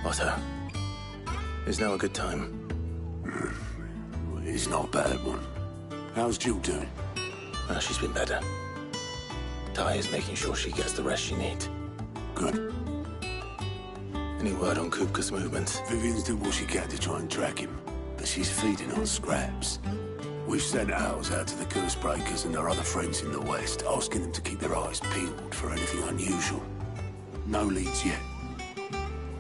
Otto, is now a good time? It's not a bad one. How's Jill doing? Well, she's been better. Ty is making sure she gets the rest she needs. Good. Any word on Kupka's movements? Vivian's doing what she can to try and track him, but she's feeding on scraps. We've sent ours out to the Cursebreakers and our other friends in the West, asking them to keep their eyes peeled for anything unusual. No leads yet,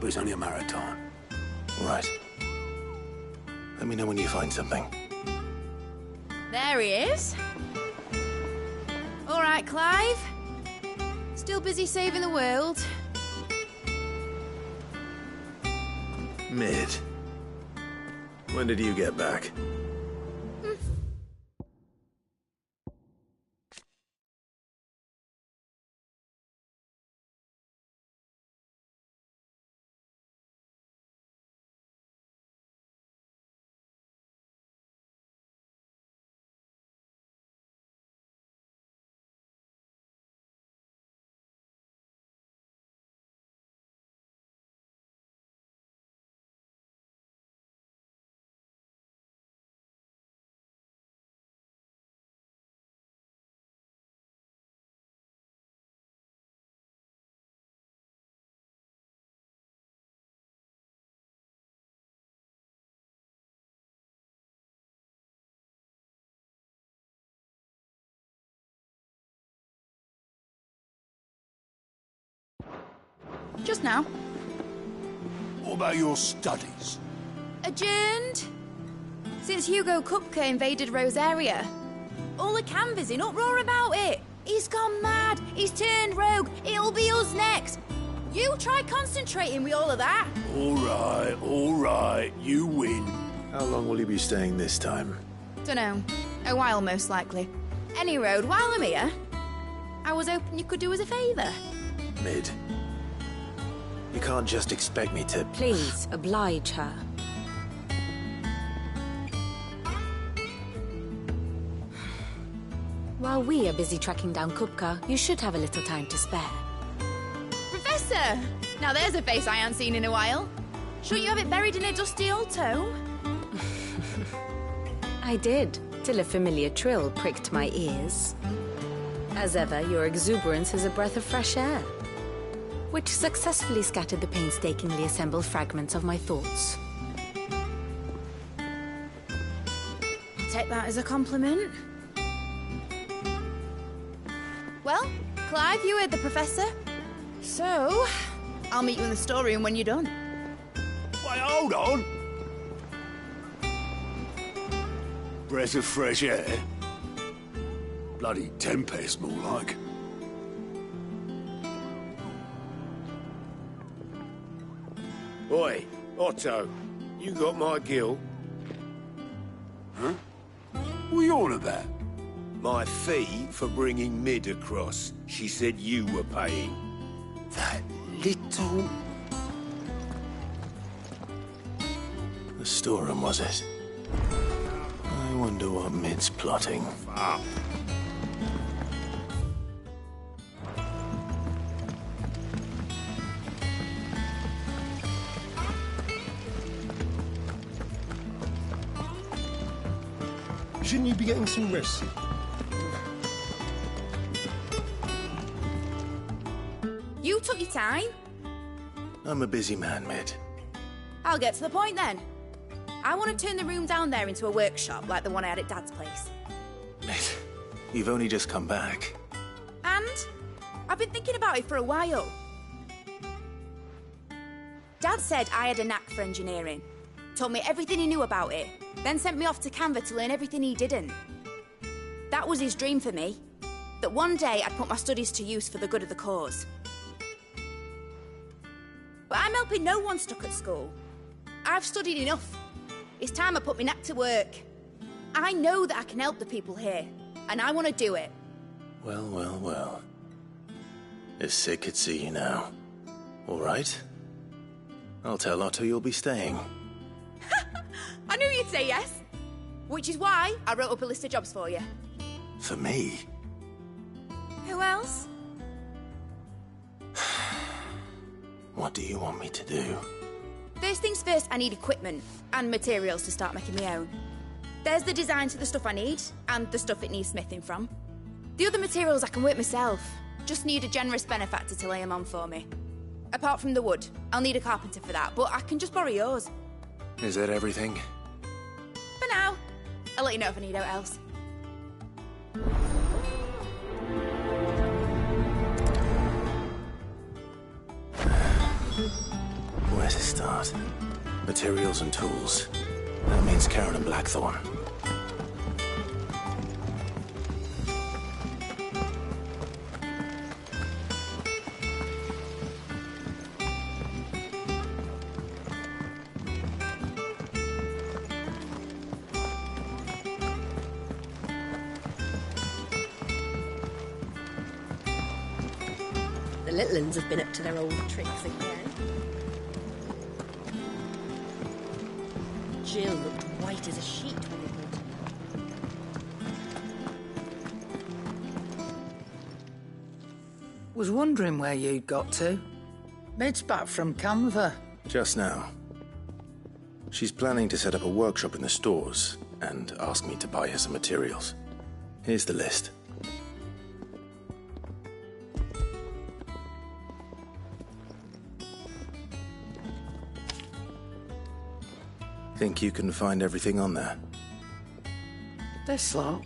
but it's only a matter of time. Right. Let me know when you find something. There he is. All right, Clive. Still busy saving the world. Mid. When did you get back? Just now. What about your studies? Adjourned. Since Hugo Kupka invaded Rosaria. All the canvassing in uproar about it. He's gone mad. He's turned rogue. It'll be us next. You try concentrating with all of that. All right, you win. How long will you be staying this time? Dunno. A while, most likely. Any road, while I'm here, I was hoping you could do us a favour. Mid. You can't just expect me to... Please, oblige her. While we are busy tracking down Kupka, you should have a little time to spare. Professor! Now there's a face I haven't seen in a while. Shouldn't you have it buried in a dusty old tome? I did, till a familiar trill pricked my ears. As ever, your exuberance is a breath of fresh air, which successfully scattered the painstakingly assembled fragments of my thoughts. I'll take that as a compliment. Well, Clive, you heard the professor. So, I'll meet you in the storeroom when you're done. Wait, hold on. Breath of fresh air? Bloody tempest, more like. Oi, Otto, you got my gill? Huh? What are you on about? My fee for bringing Mid across. She said you were paying. That little... The storeroom, was it? I wonder what Mid's plotting. Up. Shouldn't you be getting some rest? You took your time. I'm a busy man, Mid. I'll get to the point then. I want to turn the room down there into a workshop like the one I had at Dad's place. Mid, you've only just come back. And I've been thinking about it for a while. Dad said I had a knack for engineering. Told me everything he knew about it. Then sent me off to Canva to learn everything he didn't. That was his dream for me. That one day I'd put my studies to use for the good of the cause. But I'm helping no one stuck at school. I've studied enough. It's time I put my knack to work. I know that I can help the people here, and I want to do it. Well, well, well. If Sid could see you now. All right. I'll tell Otto you'll be staying. I knew you'd say yes. Which is why I wrote up a list of jobs for you. For me? Who else? What do you want me to do? First things first, I need equipment and materials to start making my own. There's the design to the stuff I need, and the stuff it needs smithing from. The other materials I can work myself. Just need a generous benefactor to lay them on for me. Apart from the wood, I'll need a carpenter for that, but I can just borrow yours. Is that everything? For now. I'll let you know if I need out else. Where to start? Materials and tools. That means Karen and Blackthorn. The little uns have been up to their old tricks again. Jill looked white as a sheet when they brought her. Was wondering where you'd got to. Mid's back from Canva. Just now. She's planning to set up a workshop in the stores and asked me to buy her some materials. Here's the list. Think you can find everything on there? This lot.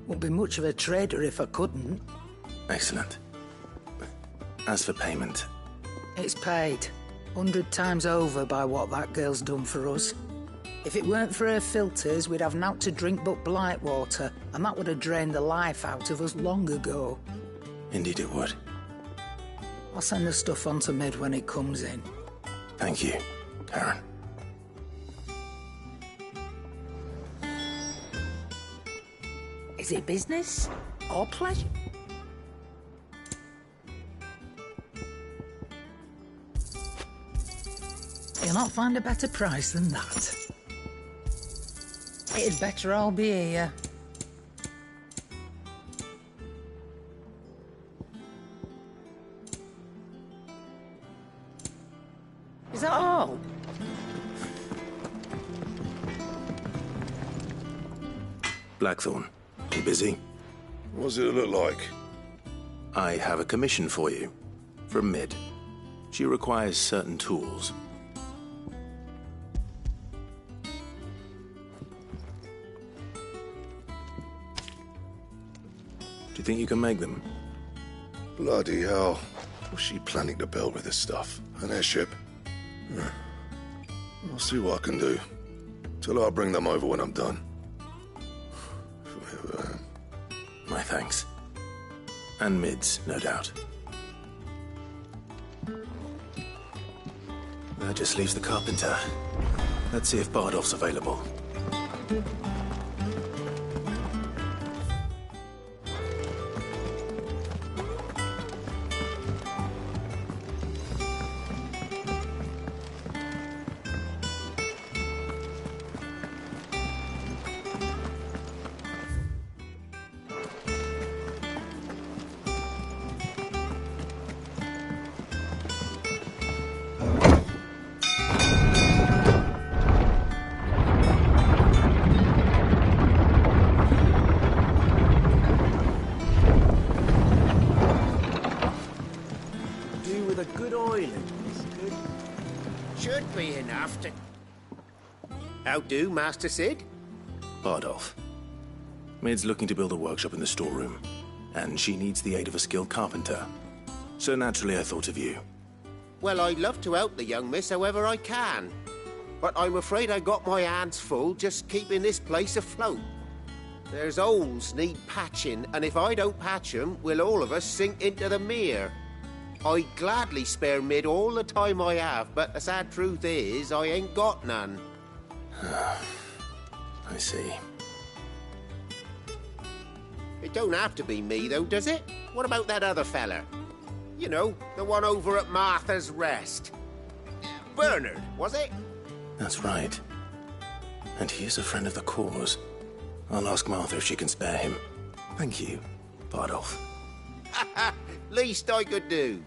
Wouldn't be much of a trader if I couldn't. Excellent. As for payment... It's paid. 100 times over by what that girl's done for us. If it weren't for her filters, we'd have naught to drink but blight water, and that would have drained the life out of us long ago. Indeed it would. I'll send the stuff on to Mid when it comes in. Thank you, Karen. Is it business or pleasure? You'll not find a better price than that. It'd better all be here. Is that all? Blackthorn, you busy? What's it look like? I have a commission for you. From Mid. She requires certain tools. Do you think you can make them? Bloody hell. What's she planning to build with this stuff? An airship? I'll see what I can do. Tell her I'll bring them over when I'm done. My thanks. And Mid's, no doubt. That just leaves the carpenter. Let's see if Bardolph's available. Should be enough to... How do, Master Sid? Bardolph. Mid's looking to build a workshop in the storeroom, and she needs the aid of a skilled carpenter. So naturally I thought of you. Well, I'd love to help the young miss however I can. But I'm afraid I got my hands full just keeping this place afloat. There's holes need patching, and if I don't patch them, we'll all of us sink into the mere. I'd gladly spare Mid all the time I have, but the sad truth is, I ain't got none. I see. It don't have to be me, though, does it? What about that other fella? You know, the one over at Martha's Rest. Bernard, was it? That's right. And he is a friend of the cause. I'll ask Martha if she can spare him. Thank you, Bardolph. Least I could do.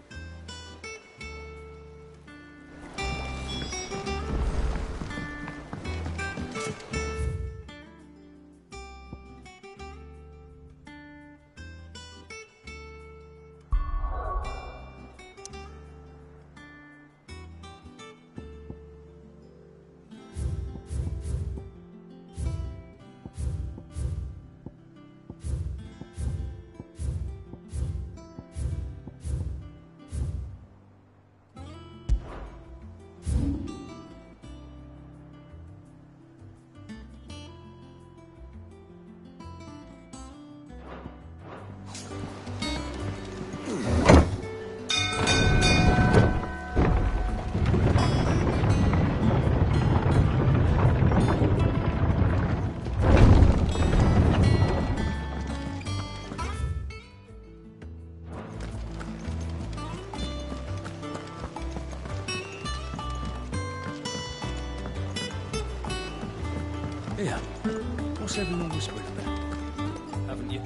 whispering about, haven't you?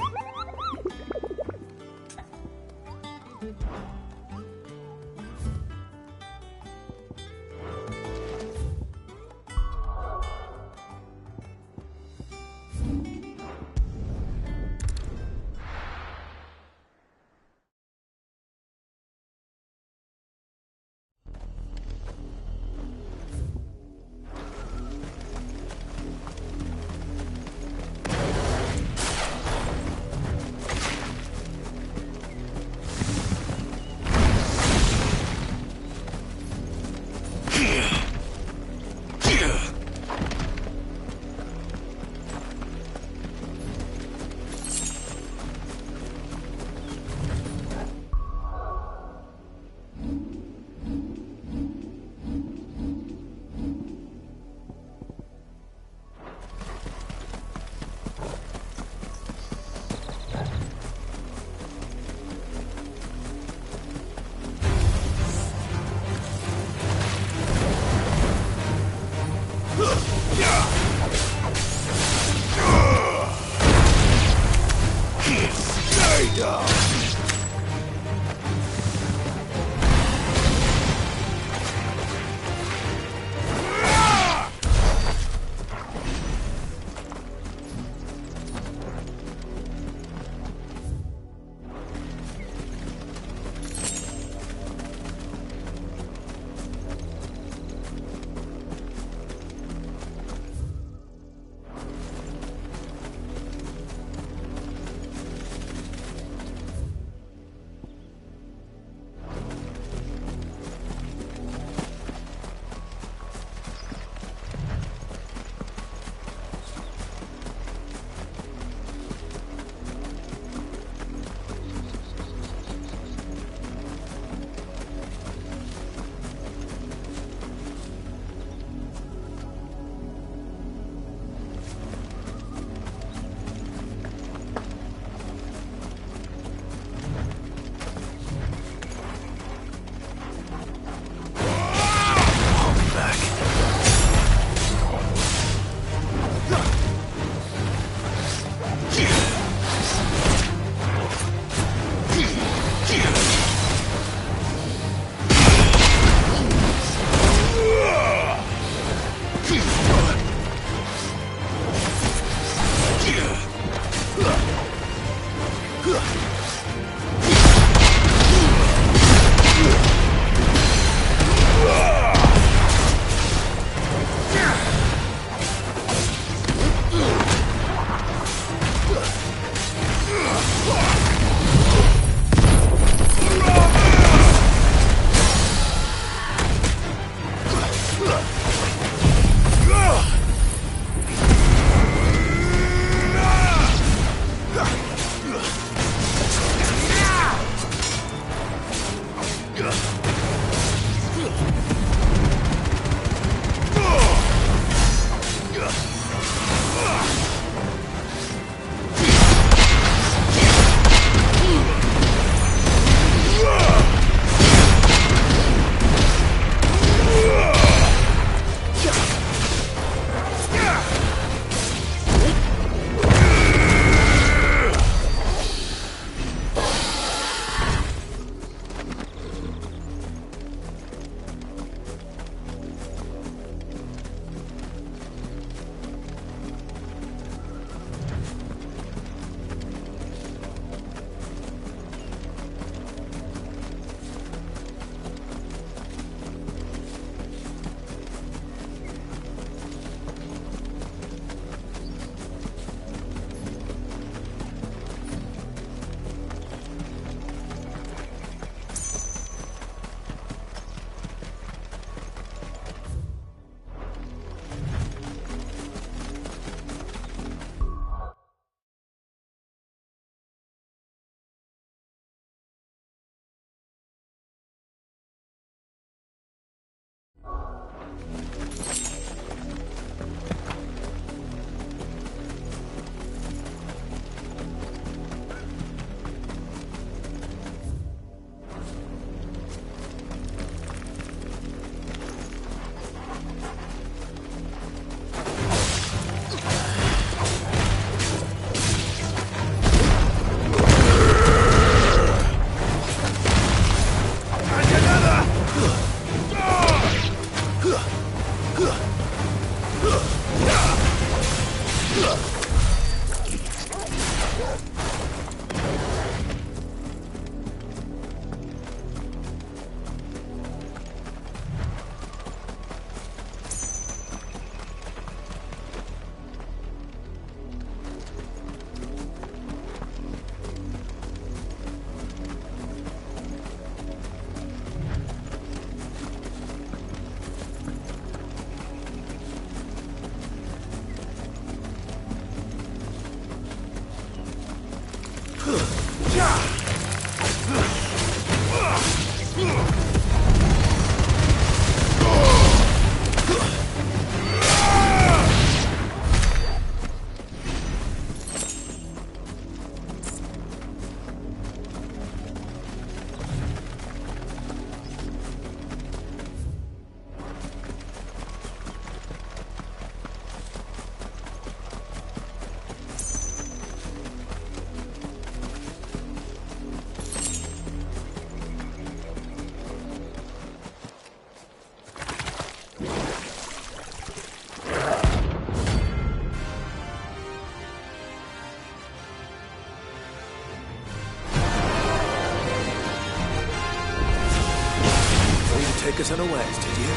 take us unawares, did you?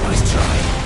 Nice try.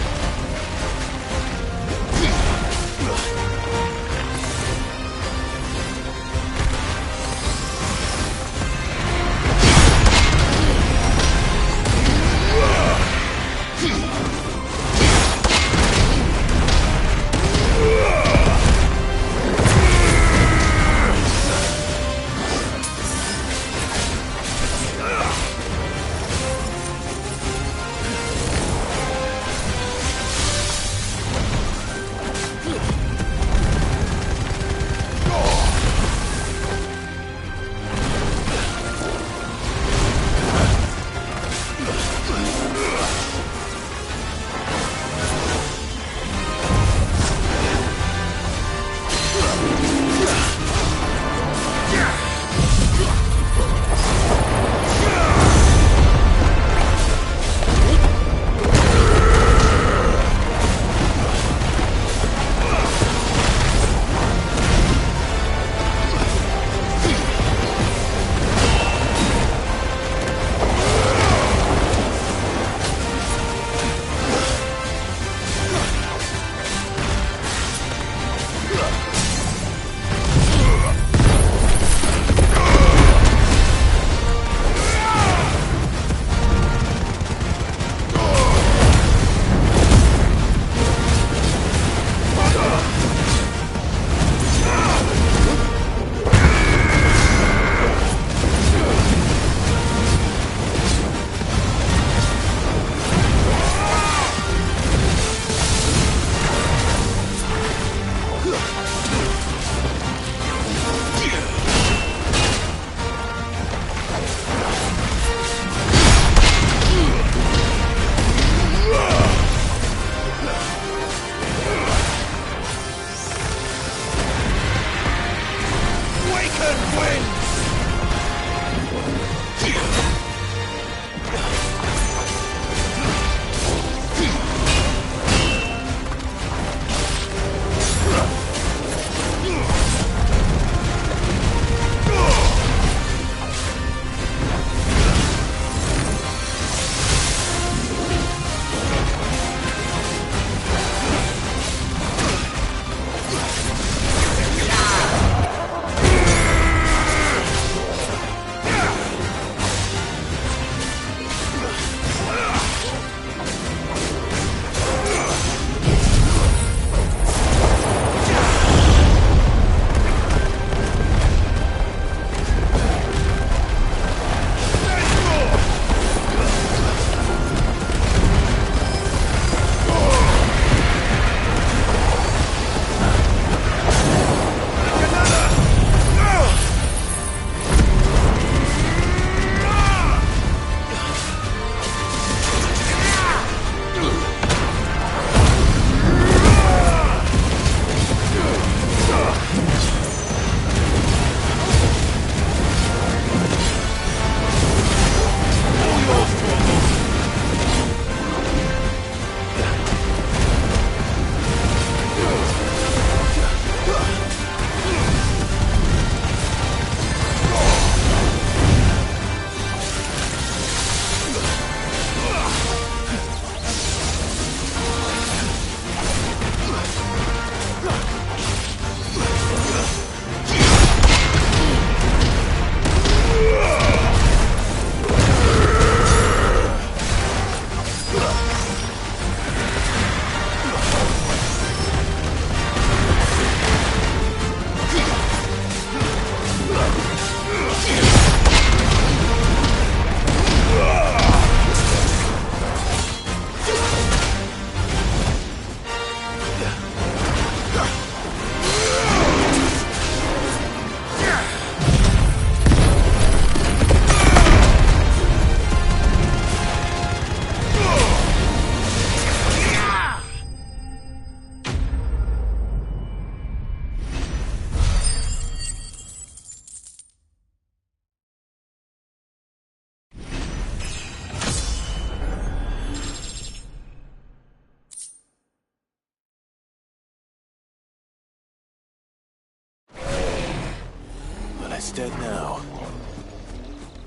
dead now.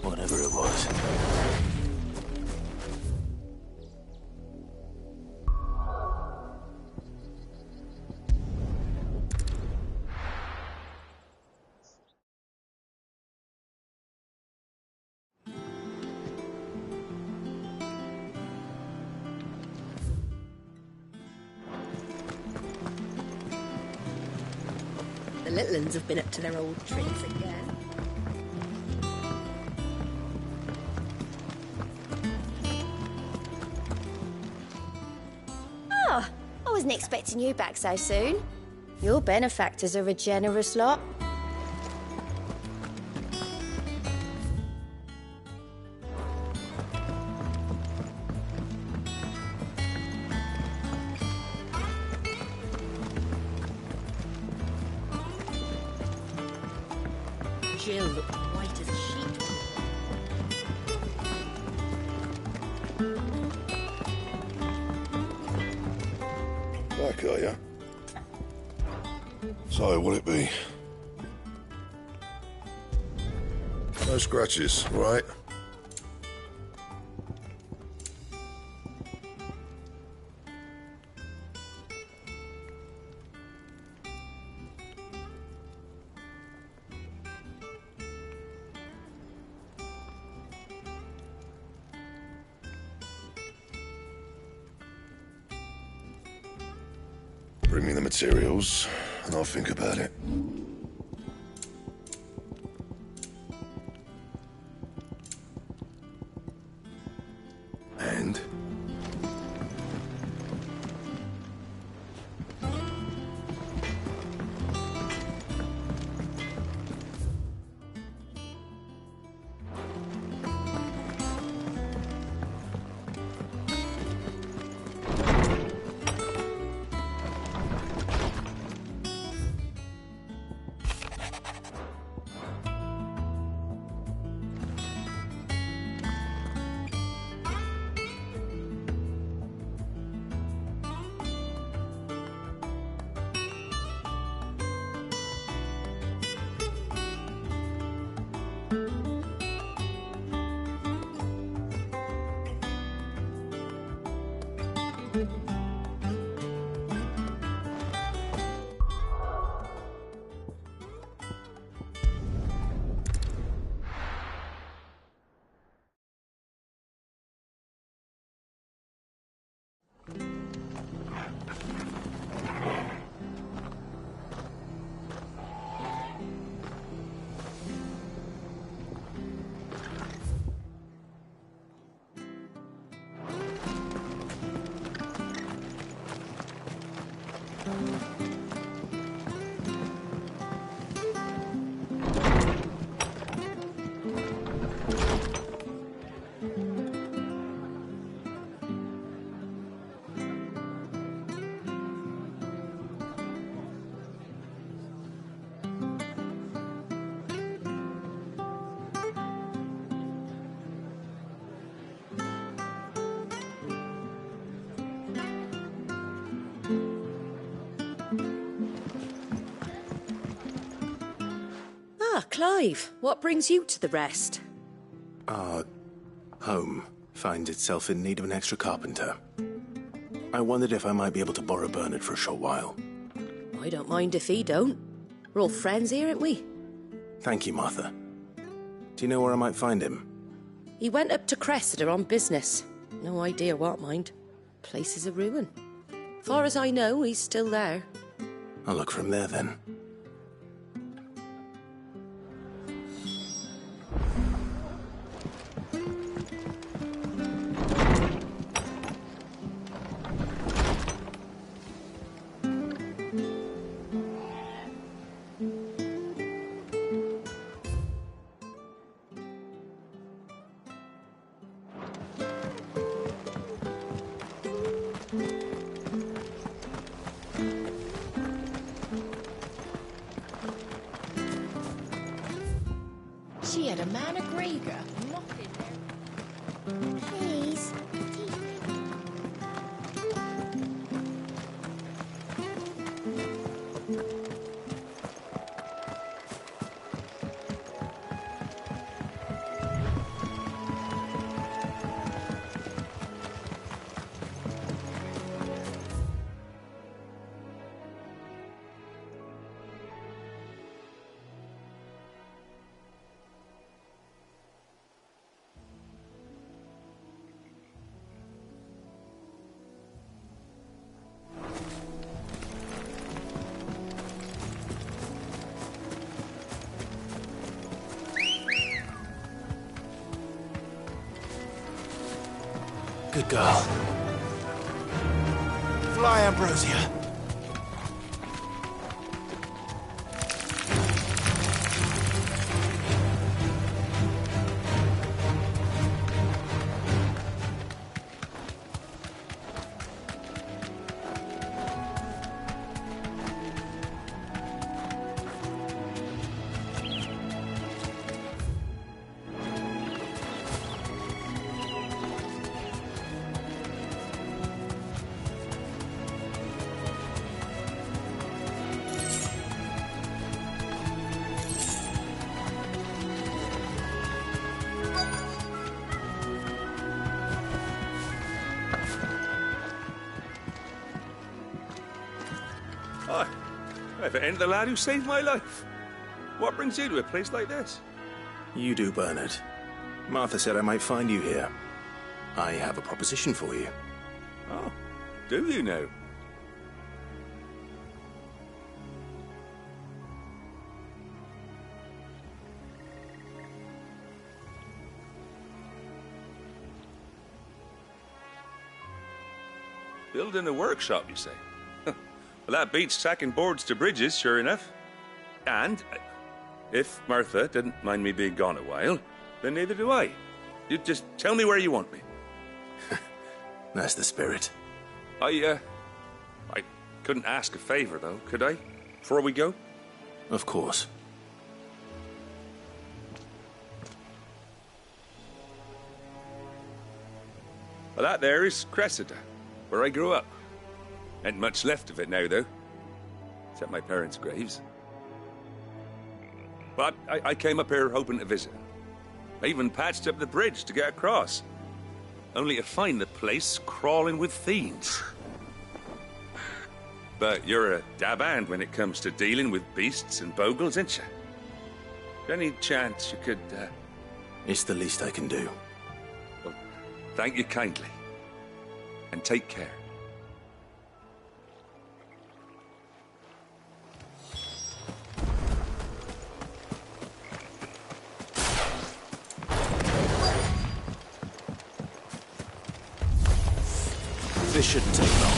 Whatever it was. The little uns have been up to their old tricks again. Oh, I wasn't expecting you back so soon. Your benefactors are a generous lot. Jill looked white as a sheet. Back, are ya? So, what'll it be? No scratches, right? Bring me the materials, and I'll think about it. And? Ah, Clive, what brings you to the rest? Our home finds itself in need of an extra carpenter. I wondered if I might be able to borrow Bernard for a short while. I don't mind if he don't. We're all friends here, aren't we? Thank you, Martha. Do you know where I might find him? He went up to Cressida on business. No idea what, mind. Place is a ruin. Far as I know, he's still there. I'll look for him there then. She had a man of Grieger. Nothing there. Please. Good girl. Fly, Ambrosia. Hi. If it ain't the lad who saved my life. What brings you to a place like this? You do, Bernard. Martha said I might find you here. I have a proposition for you. Oh, do you now? Building a workshop, you say? Well, that beats tacking boards to bridges, sure enough. And if Martha didn't mind me being gone a while, then neither do I. You just tell me where you want me. That's the spirit. I couldn't ask a favor, though, could I? Before we go? Of course. Well, that there is Cressida, where I grew up. Ain't much left of it now, though. Except my parents' graves. But I came up here hoping to visit. I even patched up the bridge to get across. Only to find the place crawling with fiends. But you're a dab hand when it comes to dealing with beasts and bogles, ain't you? Any chance you could, It's the least I can do. Well, thank you kindly. And take care. This shouldn't take long.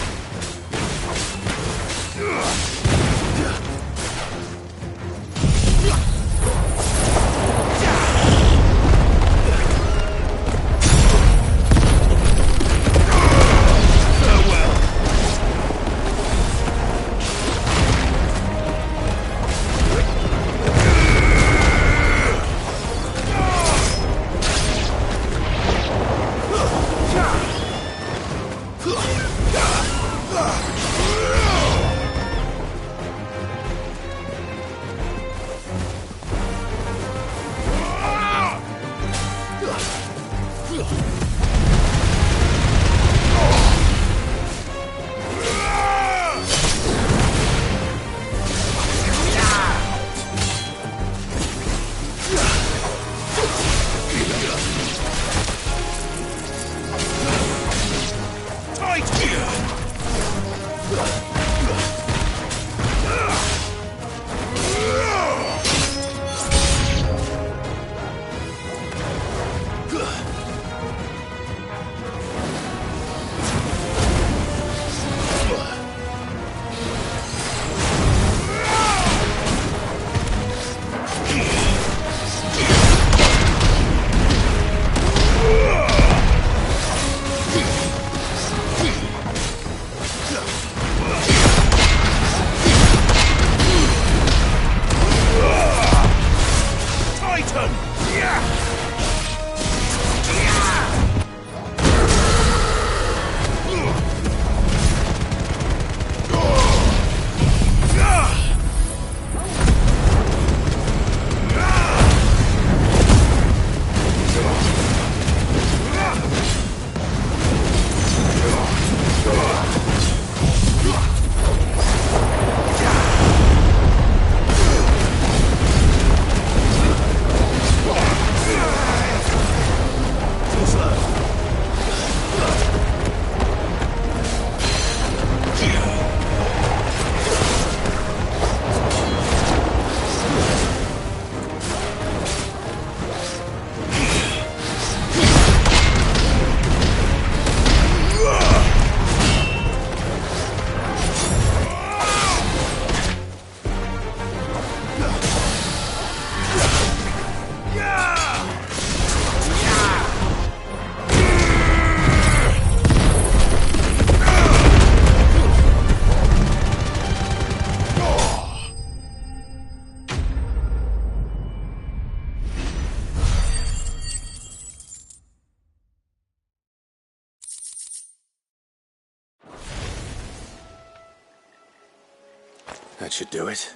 That should do it.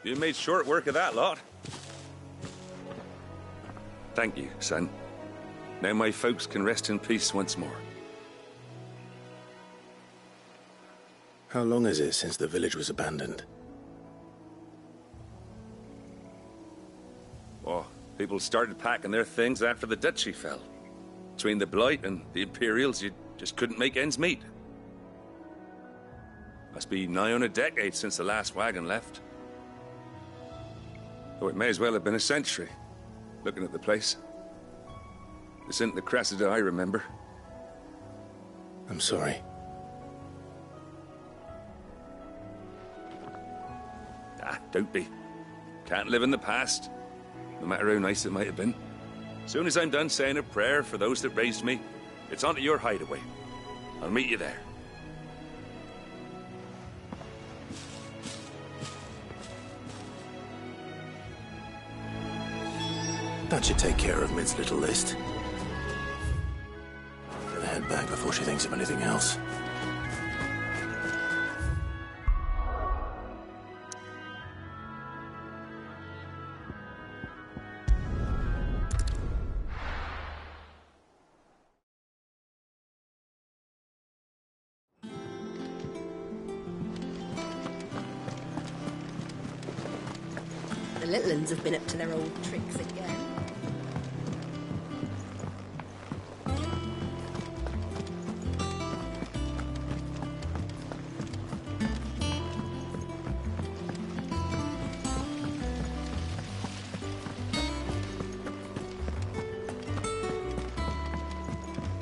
You made short work of that lot. Thank you, son. Now my folks can rest in peace once more. How long is it since the village was abandoned? Oh, people started packing their things after the duchy fell. Between the Blight and the Imperials, you just couldn't make ends meet. Must be nigh on a decade since the last wagon left. Though it may as well have been a century, looking at the place. This isn't the Cressida I remember. I'm sorry. Ah, don't be. Can't live in the past, no matter how nice it might have been. Soon as I'm done saying a prayer for those that raised me, it's onto your hideaway. I'll meet you there. That should take care of Mid's little list. Gonna head back before she thinks of anything else. The little uns have been up to their old tricks again.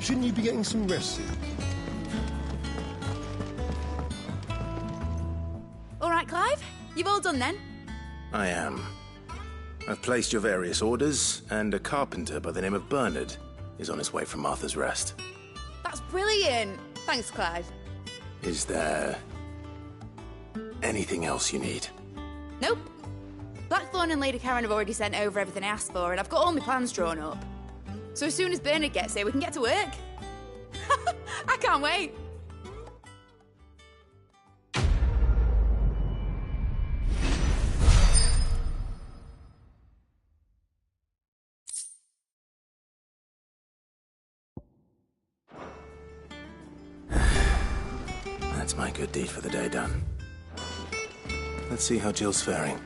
Shouldn't you be getting some rest soon? All right, Clive? You've all done then? I am. I've placed your various orders, and a carpenter by the name of Bernard is on his way from Arthur's Rest. That's brilliant. Thanks, Clive. Is there anything else you need? Nope. Blackthorn and Lady Karen have already sent over everything I asked for, and I've got all my plans drawn up. So as soon as Bernard gets here, we can get to work. I can't wait. That's my good deed for the day done. Let's see how Jill's faring.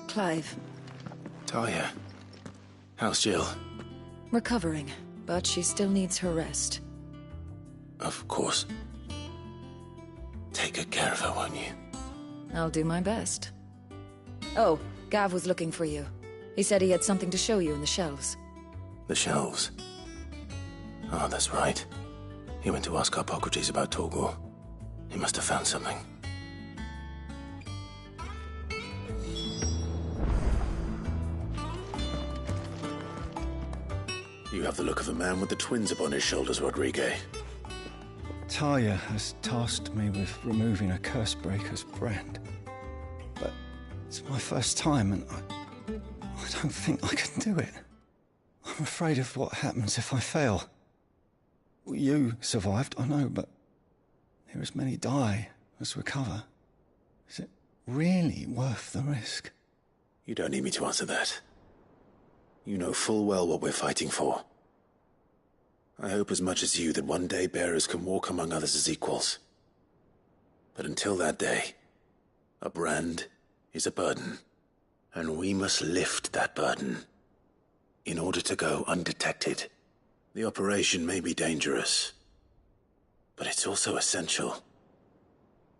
Clive. Talia. How's Jill? Recovering, but she still needs her rest. Of course. Take good care of her, won't you? I'll do my best. Oh, Gav was looking for you. He said he had something to show you in the shelves. The shelves? Oh, that's right. He went to ask Harpocrates about Torgor. He must have found something. You have the look of a man with the twins upon his shoulders, Rodrigue. Talia has tasked me with removing a Cursebreaker's brand. But it's my first time, and I don't think I can do it. I'm afraid of what happens if I fail. You survived, I know, but near as many die as recover. Is it really worth the risk? You don't need me to answer that. You know full well what we're fighting for. I hope as much as you that one day bearers can walk among others as equals. But until that day, a brand is a burden, and we must lift that burden in order to go undetected. The operation may be dangerous, but it's also essential,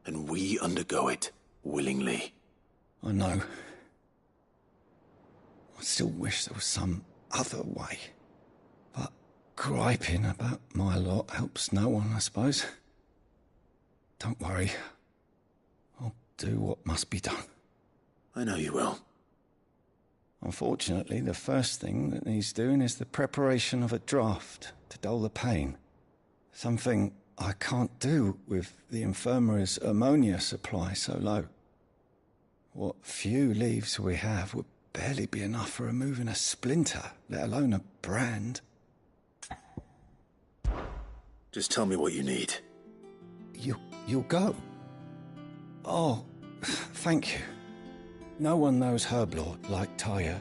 and we undergo it willingly. I know. I still wish there was some other way. But griping about my lot helps no one, I suppose. Don't worry. I'll do what must be done. I know you will. Unfortunately, the first thing that needs doing is the preparation of a draft to dull the pain. Something I can't do with the infirmary's ammonia supply so low. What few leaves we have would barely be enough for removing a splinter, let alone a brand. Just tell me what you need. You'll go? Oh, thank you. No one knows Herblord like Taya,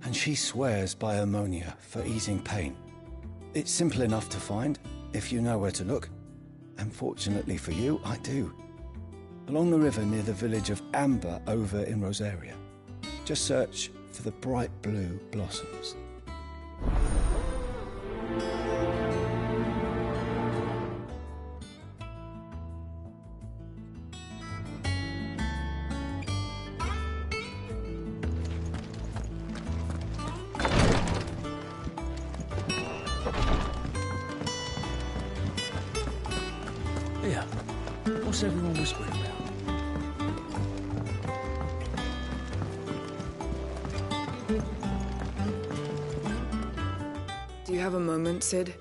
and she swears by ammonia for easing pain. It's simple enough to find, if you know where to look. And fortunately for you, I do. Along the river near the village of Amber over in Rosaria. Just search for the bright blue blossoms. Yeah. What's everyone whispering about? Do you have a moment, Sid?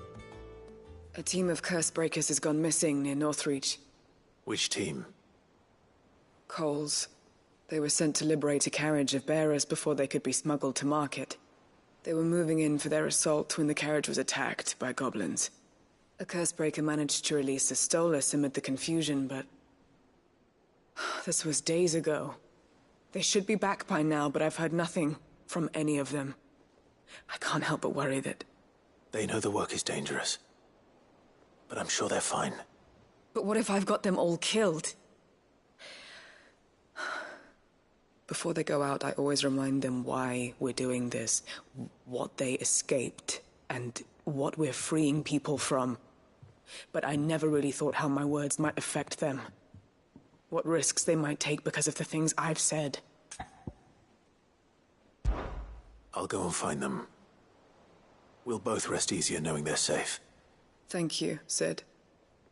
A team of curse breakers has gone missing near Northreach. Which team? Coles. They were sent to liberate a carriage of bearers before they could be smuggled to market. They were moving in for their assault when the carriage was attacked by goblins. A cursebreaker managed to release a Stolas amid the confusion, but... this was days ago. They should be back by now, but I've heard nothing from any of them. I can't help but worry that... They know the work is dangerous. But I'm sure they're fine. But what if I've got them all killed? Before they go out, I always remind them why we're doing this, what they escaped, and what we're freeing people from. But I never really thought how my words might affect them. What risks they might take because of the things I've said. I'll go and find them. We'll both rest easier knowing they're safe. Thank you, Sid.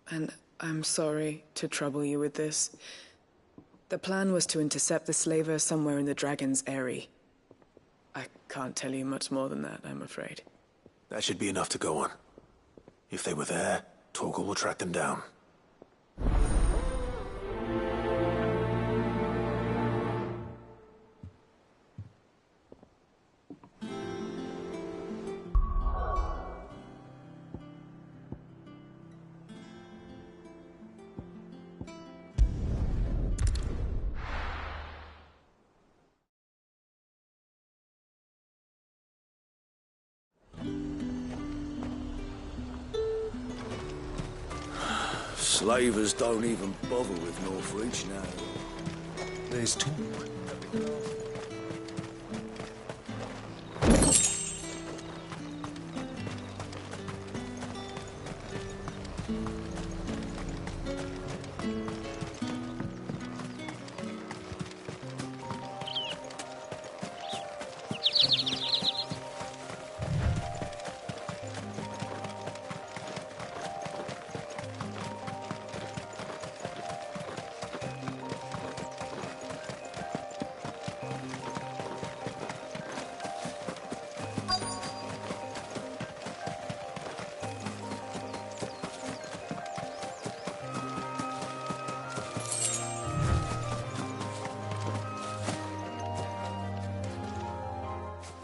And I'm sorry to trouble you with this. The plan was to intercept the slaver somewhere in the Dragon's Eyrie. I can't tell you much more than that, I'm afraid. That should be enough to go on. If they were there, Torgal will track them down. Slavers don't even bother with Northreach now. There's talk.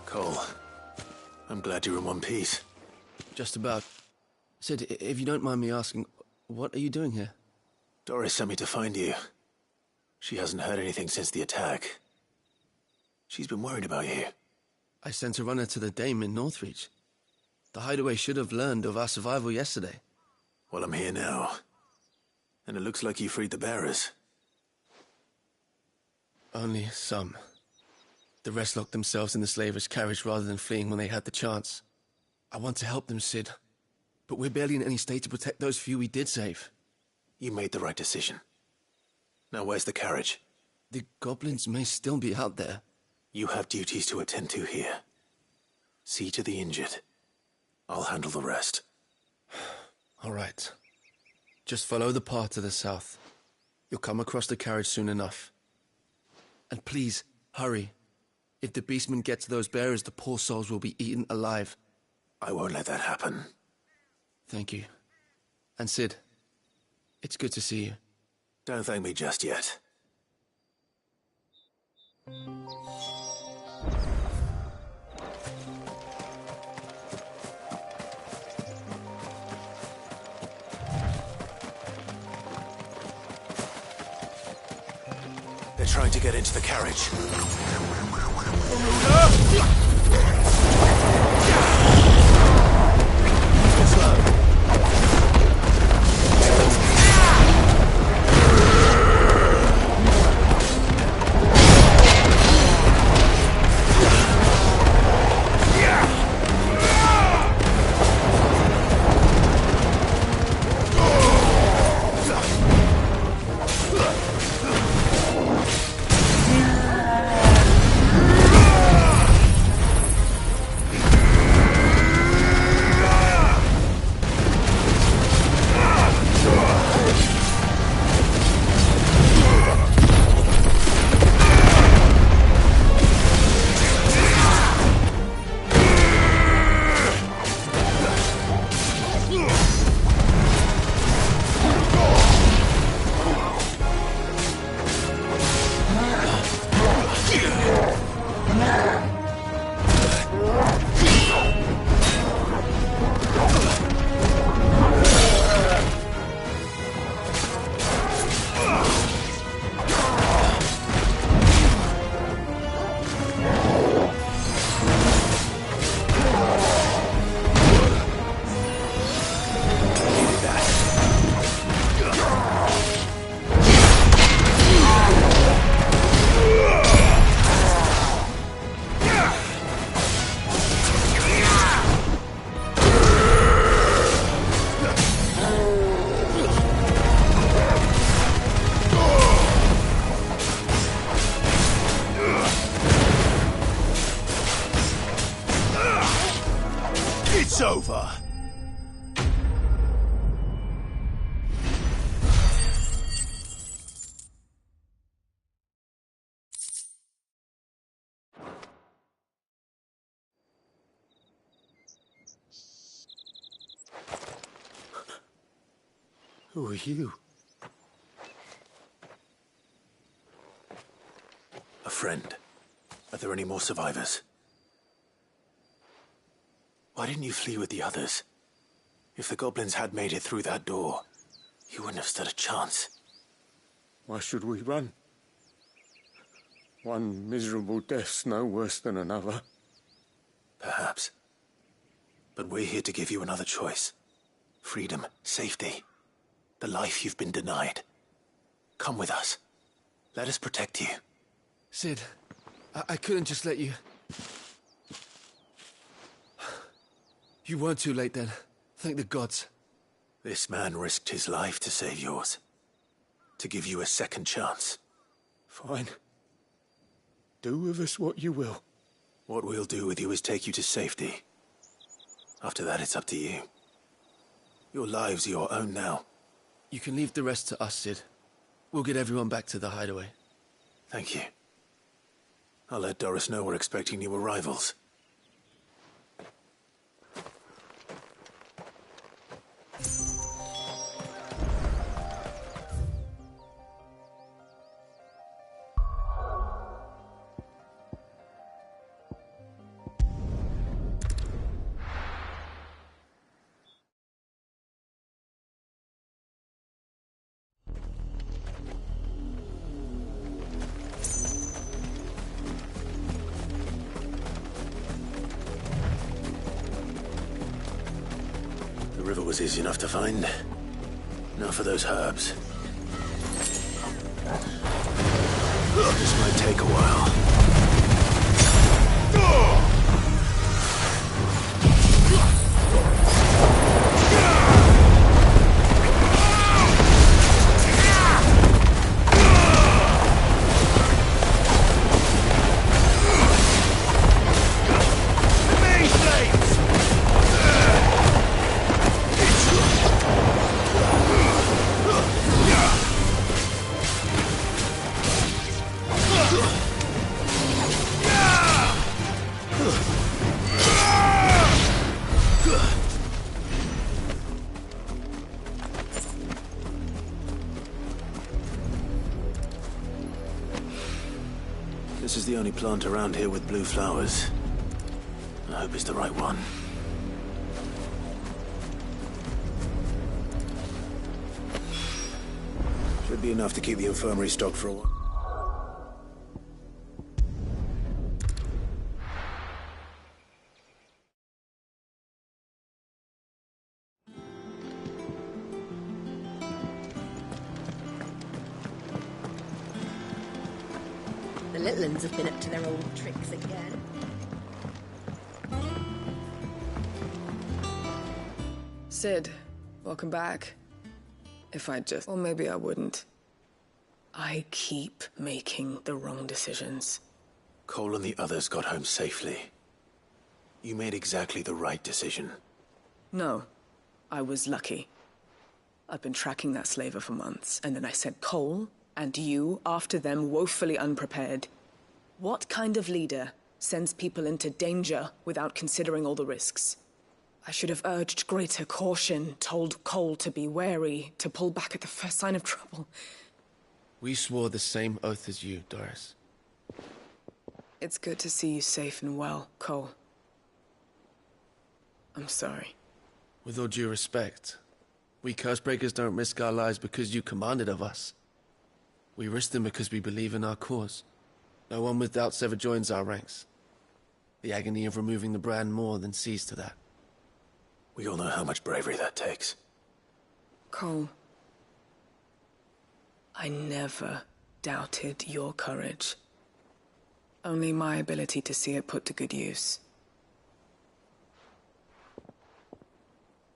Cole, I'm glad you're in one piece. Just about. Sid, if you don't mind me asking, what are you doing here? Doris sent me to find you. She hasn't heard anything since the attack. She's been worried about you. I sent a runner to the Dame in Northreach. The hideaway should have learned of our survival yesterday. Well, I'm here now. And it looks like you freed the bearers. Only some. The rest locked themselves in the slaver's carriage rather than fleeing when they had the chance. I want to help them, Sid. But we're barely in any state to protect those few we did save. You made the right decision. Now where's the carriage? The goblins may still be out there. You have duties to attend to here. See to the injured. I'll handle the rest. All right. Just follow the path to the south. You'll come across the carriage soon enough. And please, hurry. If the beastmen get to those bearers, the poor souls will be eaten alive. I won't let that happen. Thank you. And Sid, It's good to see you. Don't thank me just yet. They're trying to get into the carriage. It's over! Who are you? A friend. Are there any more survivors? Why didn't you flee with the others? If the goblins had made it through that door, you wouldn't have stood a chance. Why should we run? One miserable death's no worse than another. Perhaps. But we're here to give you another choice. Freedom, safety, the life you've been denied. Come with us. Let us protect you. Sid, I couldn't just let you... You weren't too late then. Thank the gods. This man risked his life to save yours. To give you a second chance. Fine. Do with us what you will. What we'll do with you is take you to safety. After that, it's up to you. Your lives are your own now. You can leave the rest to us, Sid. We'll get everyone back to the hideaway. Thank you. I'll let Doris know we're expecting new arrivals. The river was easy enough to find. Now for those herbs. This might take a while. This is the only plant around here with blue flowers. I hope it's the right one. Should be enough to keep the infirmary stocked for a while. The little uns have been up to their old tricks again. Sid, welcome back. If I'd just... Or maybe I wouldn't. I keep making the wrong decisions. Cole and the others got home safely. You made exactly the right decision. No, I was lucky. I've been tracking that slaver for months, and then I sent Cole and you after them woefully unprepared. What kind of leader sends people into danger without considering all the risks? I should have urged greater caution, told Cole to be wary, to pull back at the first sign of trouble. We swore the same oath as you, Doris. It's good to see you safe and well, Cole. I'm sorry. With all due respect, we Cursebreakers don't risk our lives because you commanded of us. We risk them because we believe in our cause. No one with doubts ever joins our ranks. The agony of removing the brand more than sees to that. We all know how much bravery that takes. Cole, I never doubted your courage. Only my ability to see it put to good use.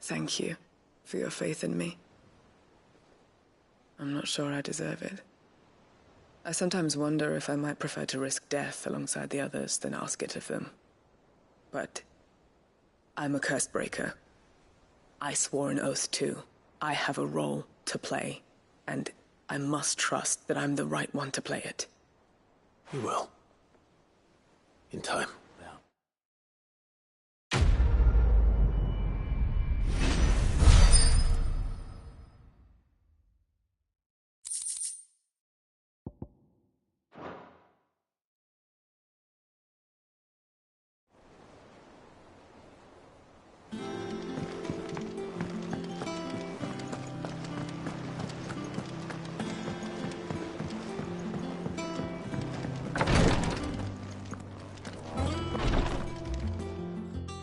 Thank you for your faith in me. I'm not sure I deserve it. I sometimes wonder if I might prefer to risk death alongside the others than ask it of them. But I'm a Cursebreaker. I swore an oath too. I have a role to play, and I must trust that I'm the right one to play it. You will. In time.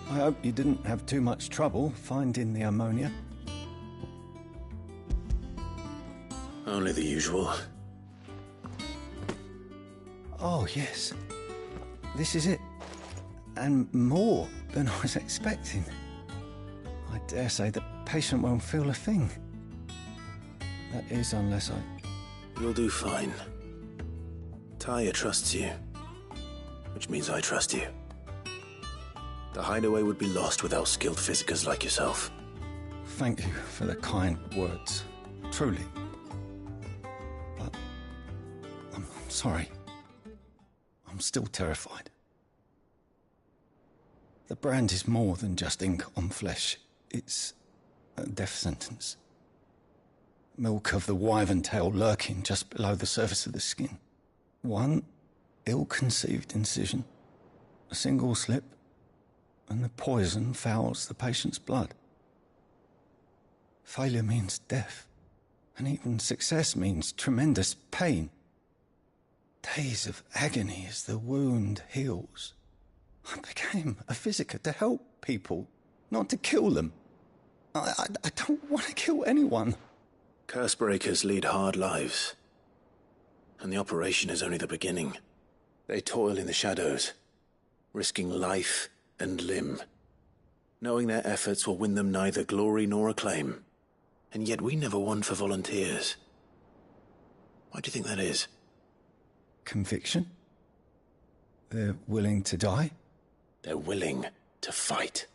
I hope you didn't have too much trouble finding the ammonia. Only the usual. Oh, yes. This is it. And more than I was expecting. I dare say the patient won't feel a thing. That is, unless I... You'll do fine. Taya trusts you. Which means I trust you. The hideaway would be lost without skilled physicers like yourself. Thank you for the kind words. Truly. But... I'm sorry. I'm still terrified. The brand is more than just ink on flesh. It's a death sentence. Milk of the wyvern tail lurking just below the surface of the skin. One ill-conceived incision, a single slip, and the poison fouls the patient's blood. Failure means death, and even success means tremendous pain. Days of agony as the wound heals. I became a physiker to help people, not to kill them. I don't want to kill anyone. Cursebreakers lead hard lives. And the operation is only the beginning. They toil in the shadows, risking life and limb, knowing their efforts will win them neither glory nor acclaim. And yet we never won for volunteers. Why do you think that is? Conviction? They're willing to die? They're willing to fight.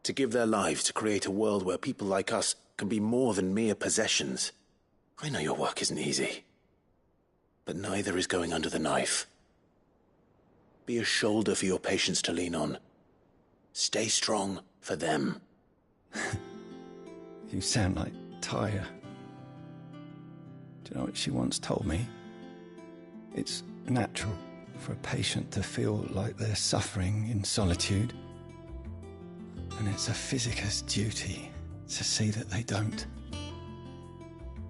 To give their lives to create a world where people like us can be more than mere possessions. I know your work isn't easy. But neither is going under the knife. Be a shoulder for your patients to lean on. Stay strong for them. You sound like Taya. Do you know what she once told me? It's natural for a patient to feel like they're suffering in solitude. And it's a physicist's duty to see that they don't.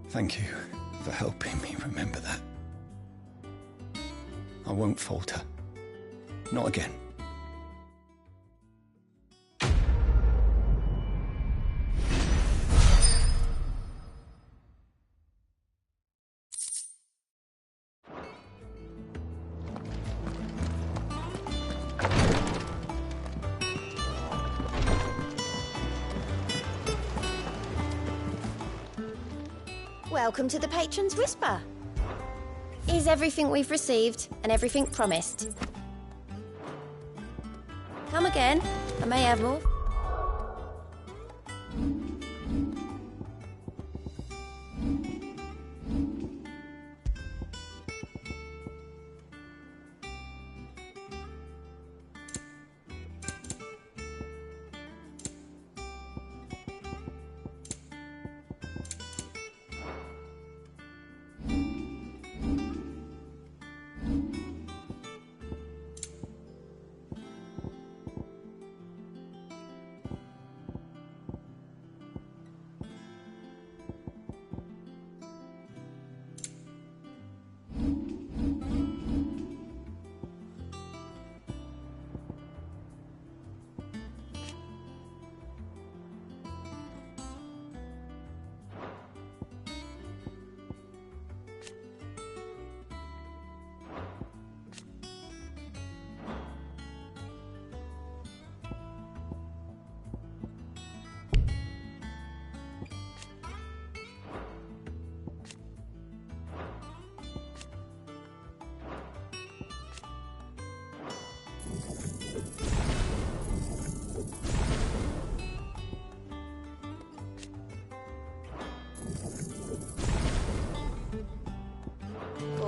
Thank you for helping me remember that. I won't falter. Not again. Welcome to the Patron's Whisper. Is everything we've received and everything promised? Come again. I may have more.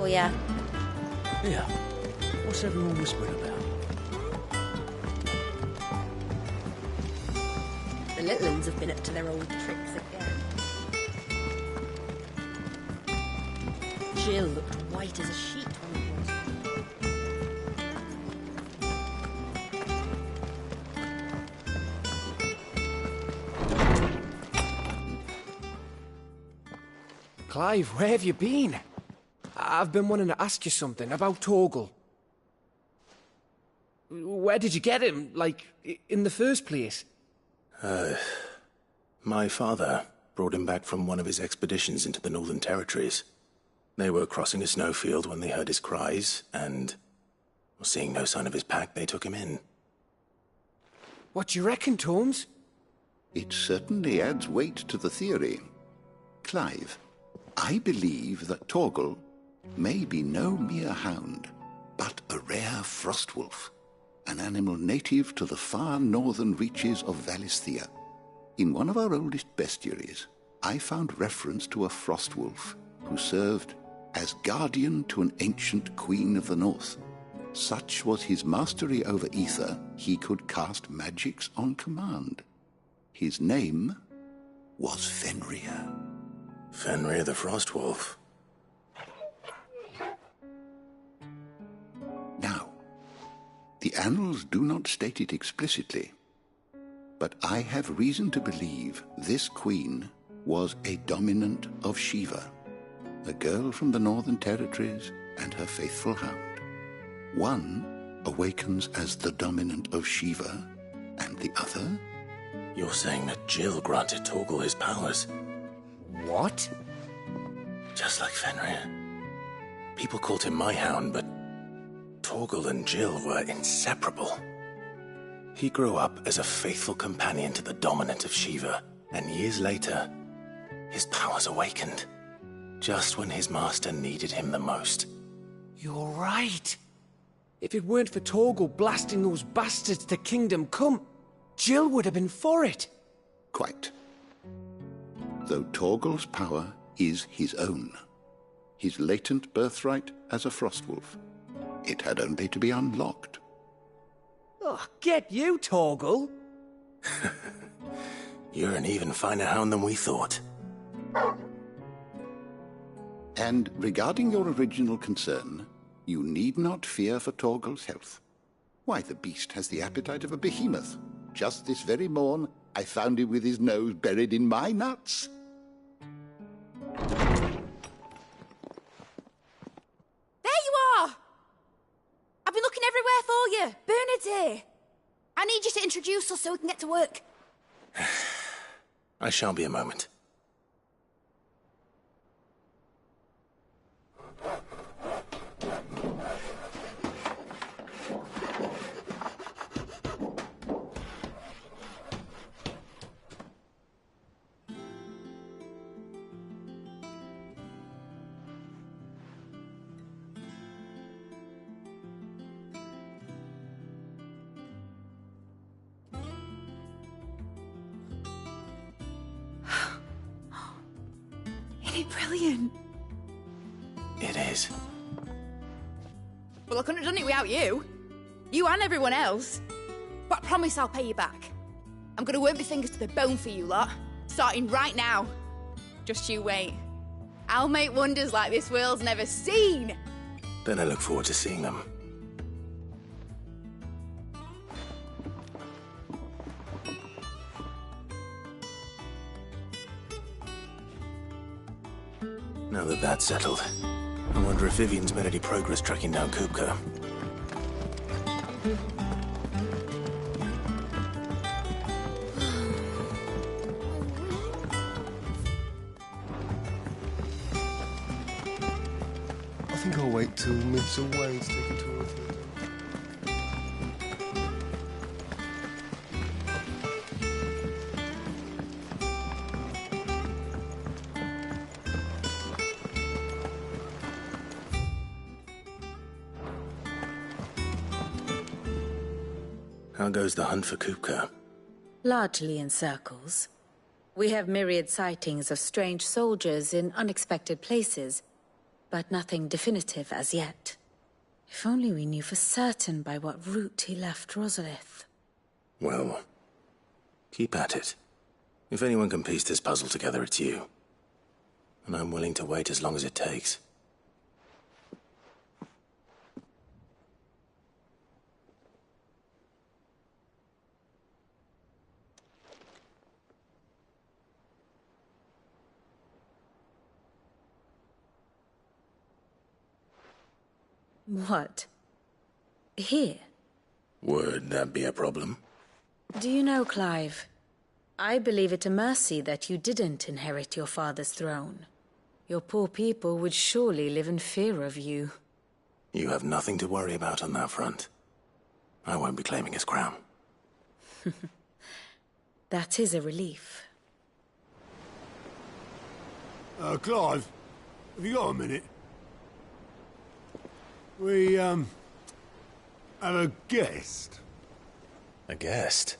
Oh, yeah. Yeah. What's everyone whispering about? The little uns have been up to their old tricks again. Jill looked white as a sheet when we was. Clive, where have you been? I've been wanting to ask you something about Torgal. Where did you get him, like, in the first place? My father brought him back from one of his expeditions into the Northern Territories. They were crossing a snowfield when they heard his cries, and, seeing no sign of his pack, they took him in. What do you reckon, Torms? It certainly adds weight to the theory. Clive, I believe that Torgal may be no mere hound, but a rare frostwolf, an animal native to the far northern reaches of Valisthea. In one of our oldest bestiaries, I found reference to a frostwolf who served as guardian to an ancient queen of the north. Such was his mastery over ether, he could cast magics on command. His name was Fenrir. Fenrir the Frostwolf. Now, the annals do not state it explicitly, but I have reason to believe this queen was a dominant of Shiva, a girl from the Northern Territories and her faithful hound. One awakens as the dominant of Shiva, and the other? You're saying that Jill granted Torgal his powers? What? Just like Fenrir. People called him my hound, but Torgal and Jill were inseparable. He grew up as a faithful companion to the dominant of Shiva, and years later, his powers awakened, just when his master needed him the most. You're right. If it weren't for Torgal blasting those bastards to Kingdom Come, Jill would have been for it. Quite. Though Torgal's power is his own, his latent birthright as a frostwolf, it had only to be unlocked. Oh, get you, Torgal! You're an even finer hound than we thought. And regarding your original concern, You need not fear for Torgal's health. Why, the beast has the appetite of a behemoth. Just this very morn, I found him with his nose buried in my nuts. There you are! I've been looking everywhere for you. Bernard's here. I need you to introduce us so we can get to work. I shan't be a moment. Brilliant. It is. Well, I couldn't have done it without you. You and everyone else. But I promise I'll pay you back. I'm gonna work my fingers to the bone for you lot, starting right now. Just you wait. I'll make wonders like this world's never seen. Then I look forward to seeing them. Now that that's settled, I wonder if Vivian's made any progress tracking down Kupka. I think I'll wait till mid's away to take a tour of it. How goes the hunt for Kupka? Largely in circles. We have myriad sightings of strange soldiers in unexpected places, but nothing definitive as yet. If only we knew for certain by what route he left Rosalith. Well, keep at it. If anyone can piece this puzzle together, it's you. And I'm willing to wait as long as it takes. What? Here? Would that be a problem? Do you know, Clive? I believe it a mercy that you didn't inherit your father's throne. Your poor people would surely live in fear of you. You have nothing to worry about on that front. I won't be claiming his crown. That is a relief. Clive, have you got a minute? We, have a guest. A guest?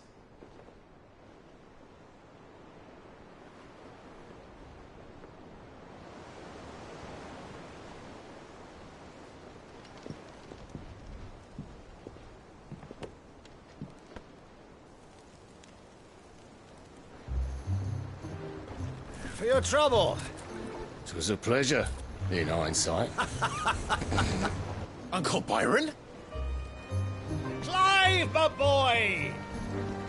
For your trouble. It was a pleasure, in hindsight. Uncle Byron? Clive, my boy!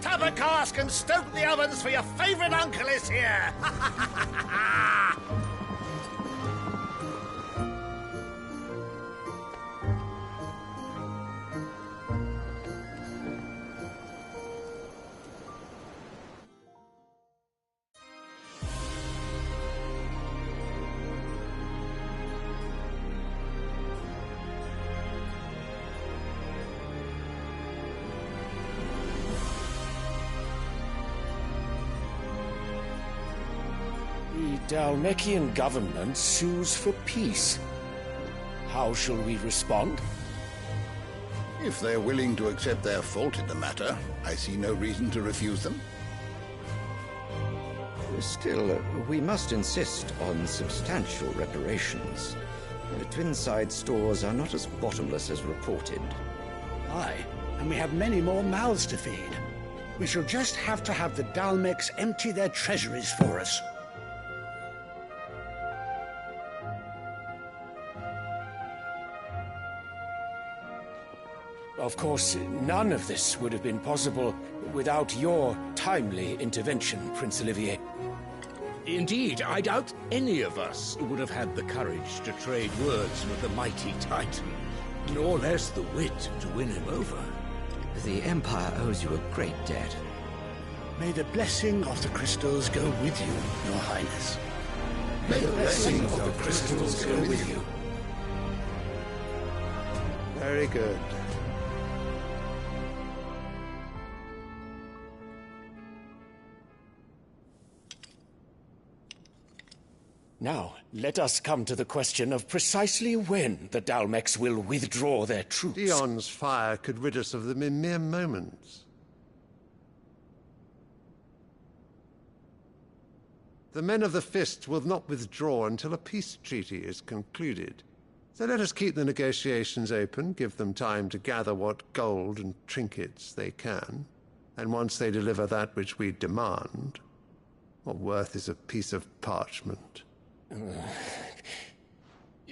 Tap a cask and stoke the ovens for your favourite uncle is here! The Dalmekian government sues for peace. How shall we respond? If they're willing to accept their fault in the matter, I see no reason to refuse them. Still, we must insist on substantial reparations. Twinside stores are not as bottomless as reported. Aye, and we have many more mouths to feed. We shall just have to have the Dalmeks empty their treasuries for us. Of course, none of this would have been possible without your timely intervention, Prince Olivier. Indeed, I doubt any of us would have had the courage to trade words with the mighty Titan, nor less the wit to win him over. The Empire owes you a great debt. May the blessing of the crystals go with you, Your Highness. May the blessing of the crystals go with you. Very good. Now, let us come to the question of precisely when the Dalmex will withdraw their troops. Dion's fire could rid us of them in mere moments. The men of the Fist will not withdraw until a peace treaty is concluded. So let us keep the negotiations open, give them time to gather what gold and trinkets they can, and once they deliver that which we demand, what worth is a piece of parchment?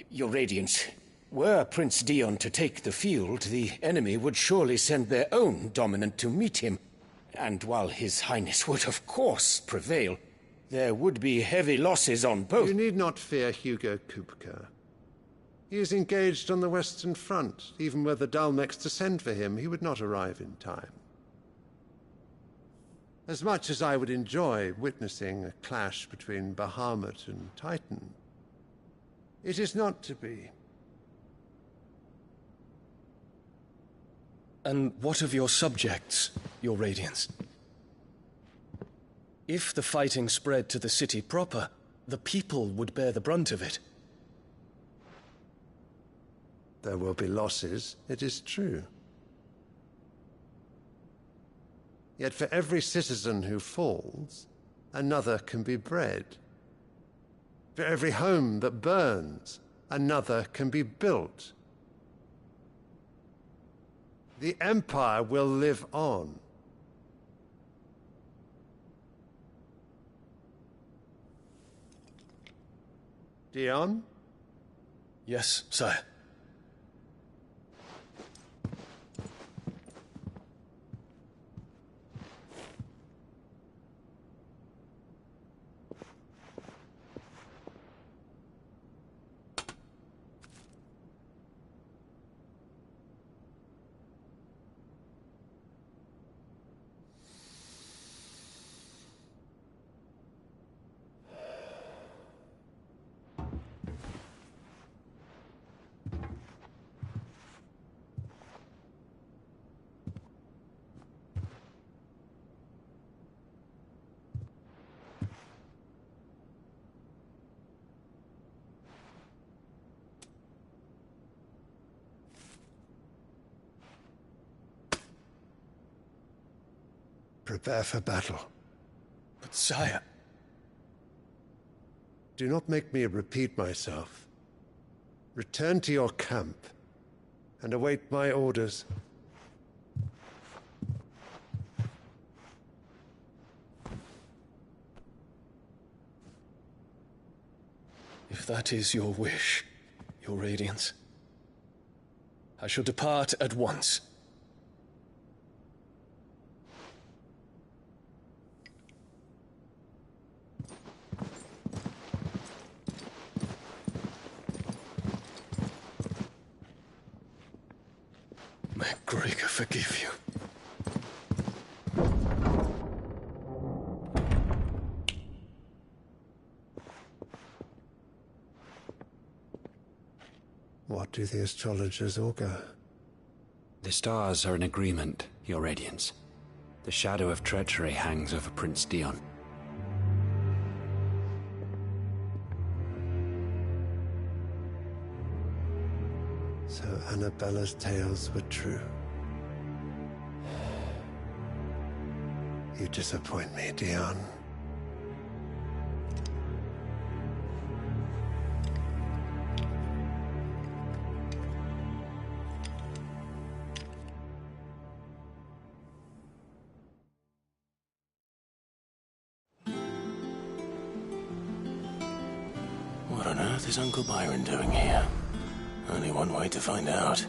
Your Radiance, were Prince Dion to take the field, the enemy would surely send their own dominant to meet him. And while His Highness would of course prevail, there would be heavy losses on both. You need not fear Hugo Kupka. He is engaged on the Western Front. Even were the Dalmex to send for him, he would not arrive in time. As much as I would enjoy witnessing a clash between Bahamut and Titan, it is not to be. And what of your subjects, Your Radiance? If the fighting spread to the city proper, the people would bear the brunt of it. There will be losses, it is true. Yet for every citizen who falls, another can be bred. For every home that burns, another can be built. The Empire will live on. Dion? Yes, sire. Prepare for battle. But sire... Do not make me repeat myself. Return to your camp and await my orders. If that is your wish, Your Radiance, I shall depart at once. May Gregor forgive you. What do the astrologers augur? The stars are in agreement, Your Radiance. The shadow of treachery hangs over Prince Dion. So Annabella's tales were true. You disappoint me, Dion. What on earth is Uncle Byron doing here? Only one way to find out.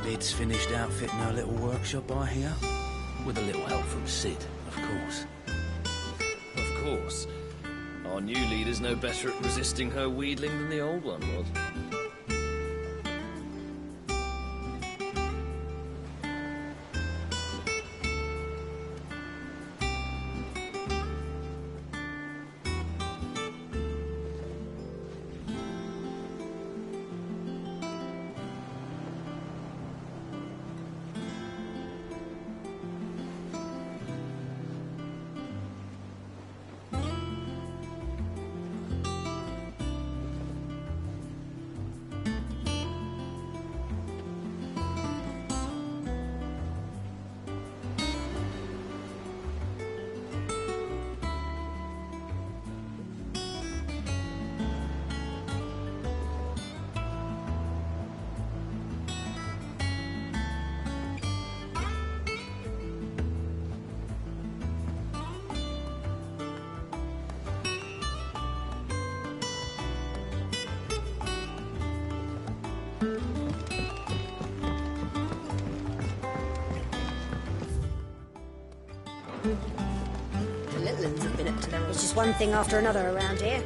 Lid's finished outfitting her little workshop, I hear. With a little help from Sid, of course. Of course. Our new leader's no better at resisting her wheedling than the old one was. The little ones have been up to their... It's just one thing after another around here.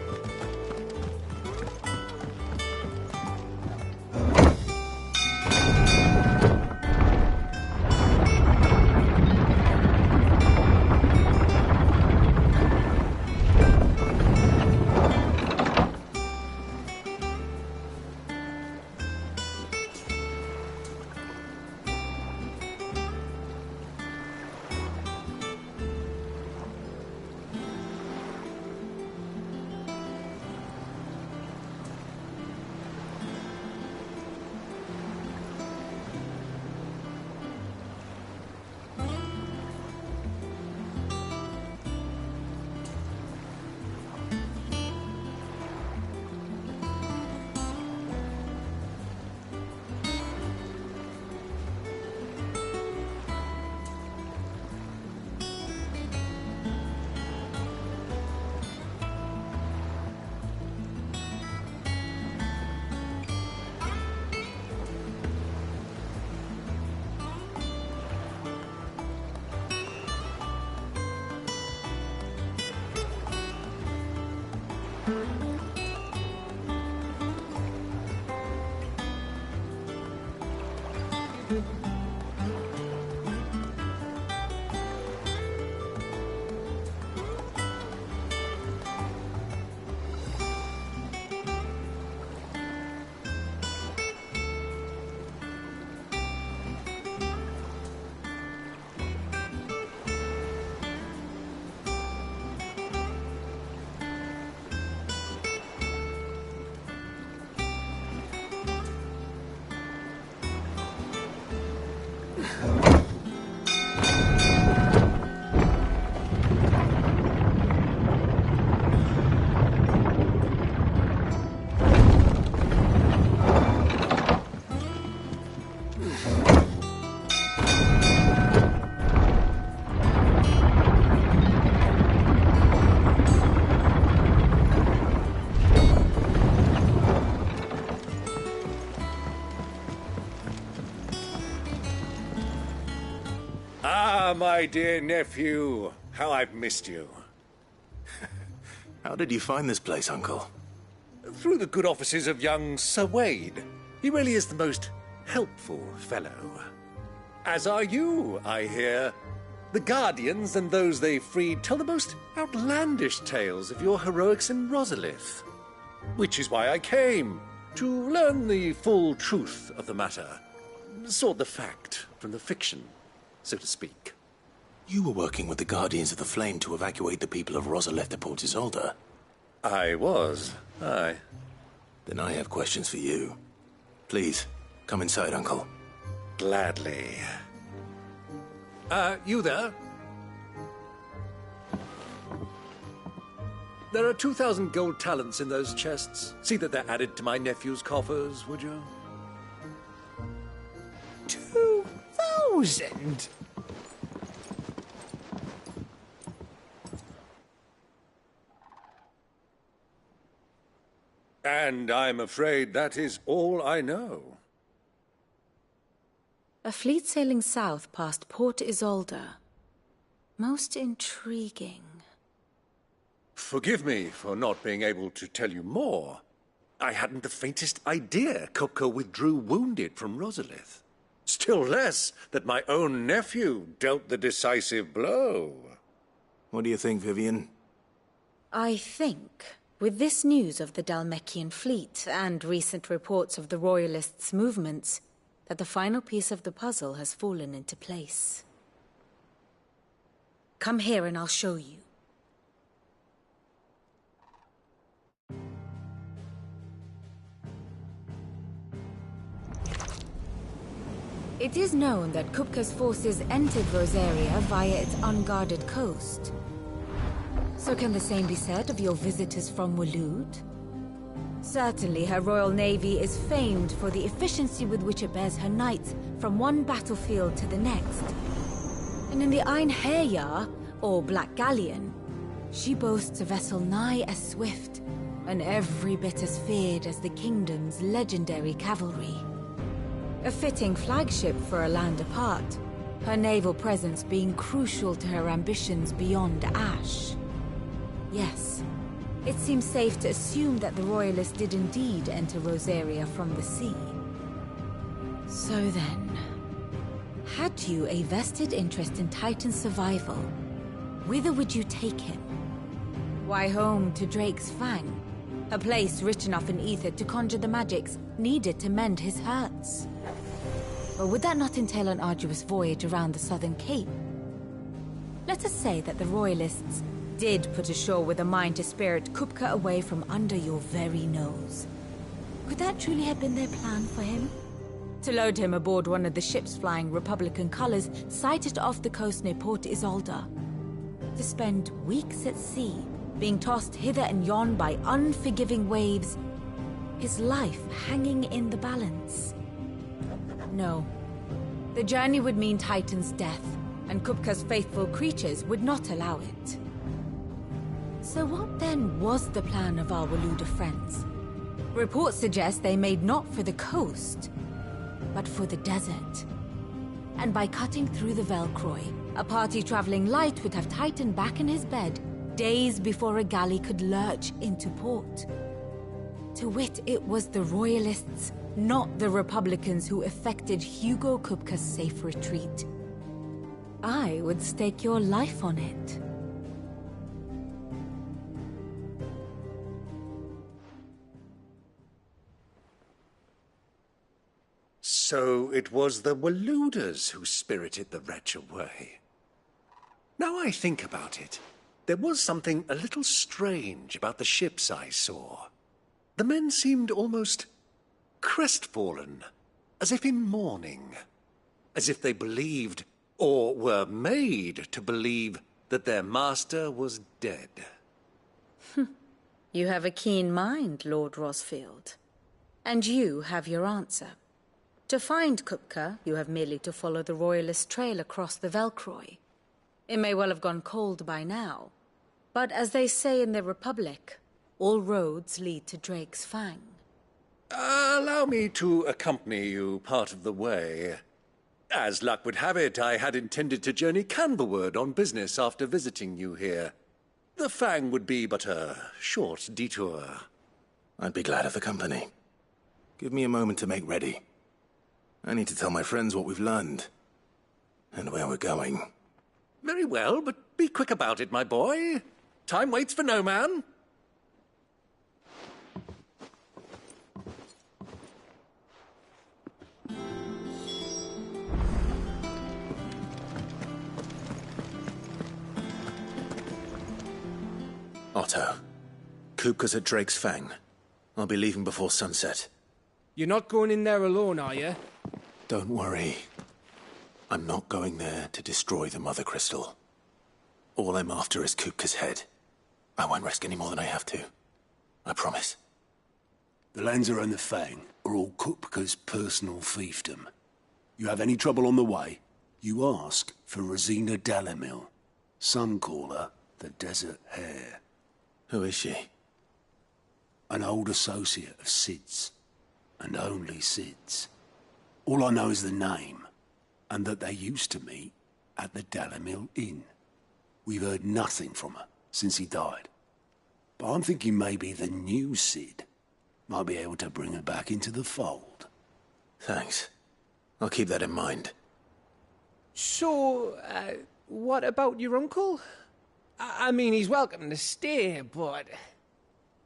My dear nephew, how I've missed you. How did you find this place, Uncle? Through the good offices of young Sir Wade. He really is the most helpful fellow. As are you, I hear. The Guardians and those they freed tell the most outlandish tales of your heroics in Rosalith. Which is why I came, to learn the full truth of the matter. Sort the fact from the fiction, so to speak. You were working with the Guardians of the Flame to evacuate the people of Rosalith to Port Isolde. I was, aye. Then I have questions for you. Please, come inside, Uncle. Gladly. You there? There are 2,000 gold talents in those chests. See that they're added to my nephew's coffers, would you? 2,000? And I'm afraid that is all I know. A fleet sailing south past Port Isolde. Most intriguing. Forgive me for not being able to tell you more. I hadn't the faintest idea Kupka withdrew wounded from Rosalith. Still less that my own nephew dealt the decisive blow. What do you think, Vivian? I think, with this news of the Dhalmekian fleet and recent reports of the Royalists' movements, that the final piece of the puzzle has fallen into place. Come here and I'll show you. It is known that Kupka's forces entered Rosaria via its unguarded coast. So can the same be said of your visitors from Waloed? Certainly her Royal Navy is famed for the efficiency with which it bears her knights from one battlefield to the next. And in the Einherjar, or Black Galleon, she boasts a vessel nigh as swift, and every bit as feared as the kingdom's legendary cavalry. A fitting flagship for a land apart, her naval presence being crucial to her ambitions beyond Ash. Yes, it seems safe to assume that the Royalists did indeed enter Rosaria from the sea. So then, had you a vested interest in Titan's survival, whither would you take him? Why, home to Drake's Fang, a place rich enough in ether to conjure the magics needed to mend his hurts. Or would that not entail an arduous voyage around the southern cape? Let us say that the Royalists did put ashore with a mind to spirit Kupka away from under your very nose. Could that truly have been their plan for him? To load him aboard one of the ships flying Republican colors sighted off the coast near Port Isolde. To spend weeks at sea, being tossed hither and yon by unforgiving waves, his life hanging in the balance. No. The journey would mean Titan's death, and Kupka's faithful creatures would not allow it. So what then was the plan of our Waluda friends? Reports suggest they made not for the coast, but for the desert. And by cutting through the Velcroy, a party traveling light would have Titan back in his bed days before a galley could lurch into port. To wit, it was the Royalists, not the Republicans, who effected Hugo Kupka's safe retreat. I would stake your life on it. So it was the Waludas who spirited the wretch away. Now I think about it, there was something a little strange about the ships I saw. The men seemed almost crestfallen, as if in mourning, as if they believed, or were made to believe, that their master was dead. You have a keen mind, Lord Rosfield. And you have your answer. To find Kupka, you have merely to follow the Royalist trail across the Velcroy. It may well have gone cold by now, but as they say in the Republic, all roads lead to Drake's Fang. Allow me to accompany you part of the way. As luck would have it, I had intended to journey Canberward on business after visiting you here. The Fang would be but a short detour. I'd be glad of the company. Give me a moment to make ready. I need to tell my friends what we've learned, and where we're going. Very well, but be quick about it, my boy. Time waits for no man. Otto, Kupka's at Drake's Fang. I'll be leaving before sunset. You're not going in there alone, are you? Don't worry. I'm not going there to destroy the Mother Crystal. All I'm after is Kupka's head. I won't risk any more than I have to. I promise. The Lancer and the Fang are all Kupka's personal fiefdom. You have any trouble on the way, you ask for Rosina Dalamil. Some call her the Desert Hare. Who is she? An old associate of Sid's. And only Sid's. All I know is the name. and that they used to meet at the Dalamil Inn. We've heard nothing from her since he died. But I'm thinking maybe the new Cid might be able to bring her back into the fold. Thanks. I'll keep that in mind. So, what about your uncle? I mean, he's welcome to stay, but...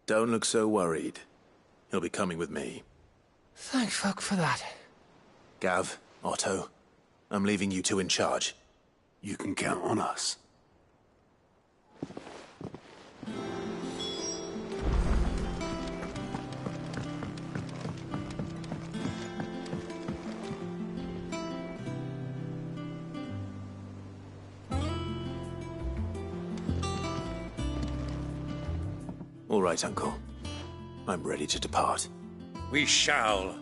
Don't look so worried. He'll be coming with me. Thank fuck for that. Gav, Otto, I'm leaving you two in charge. You can count on us. All right, Uncle. I'm ready to depart. We shall